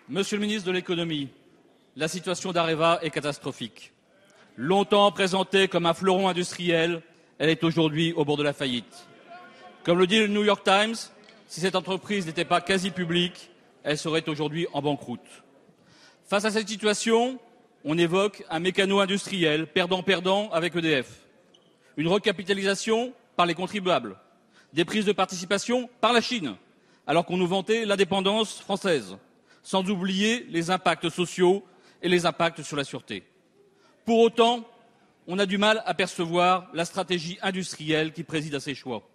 Monsieur le ministre de l'économie, la situation d'Areva est catastrophique. Longtemps présentée comme un fleuron industriel, elle est aujourd'hui au bord de la faillite. Comme le dit le New York Times, si cette entreprise n'était pas quasi publique, elle serait aujourd'hui en banqueroute. Face à cette situation, on évoque un mécano industriel perdant-perdant avec EDF, une recapitalisation par les contribuables, des prises de participation par la Chine, alors qu'on nous vantait l'indépendance française, sans oublier les impacts sociaux et les impacts sur la sûreté. Pour autant, on a du mal à percevoir la stratégie industrielle qui préside à ces choix.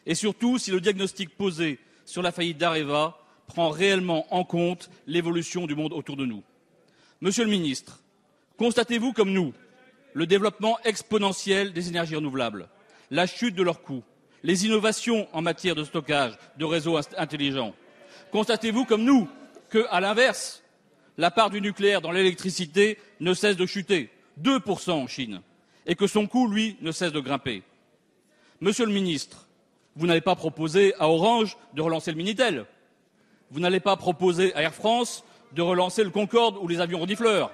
Et surtout, si le diagnostic posé sur la faillite d'Areva prend réellement en compte l'évolution du monde autour de nous. Monsieur le ministre, constatez-vous comme nous le développement exponentiel des énergies renouvelables, la chute de leurs coûts, les innovations en matière de stockage, de réseaux intelligents? Constatez-vous comme nous que, à l'inverse, la part du nucléaire dans l'électricité ne cesse de chuter, 2% en Chine, et que son coût, lui, ne cesse de grimper? Monsieur le ministre, vous n'allez pas proposer à Orange de relancer le Minitel. Vous n'allez pas proposer à Air France de relancer le Concorde ou les avions renifleurs.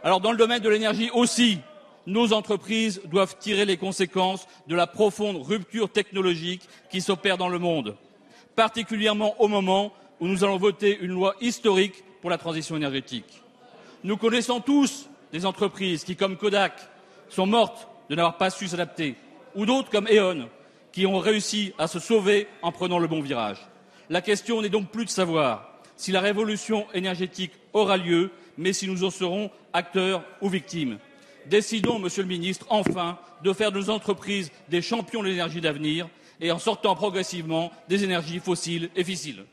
Alors, dans le domaine de l'énergie aussi, nos entreprises doivent tirer les conséquences de la profonde rupture technologique qui s'opère dans le monde, particulièrement au moment où nous allons voter une loi historique pour la transition énergétique. Nous connaissons tous des entreprises qui, comme Kodak, sont mortes de n'avoir pas su s'adapter, ou d'autres comme E.ON, qui ont réussi à se sauver en prenant le bon virage. La question n'est donc plus de savoir si la révolution énergétique aura lieu, mais si nous en serons acteurs ou victimes. Décidons, Monsieur le Ministre, enfin, de faire de nos entreprises des champions de l'énergie d'avenir et en sortant progressivement des énergies fossiles et fissiles.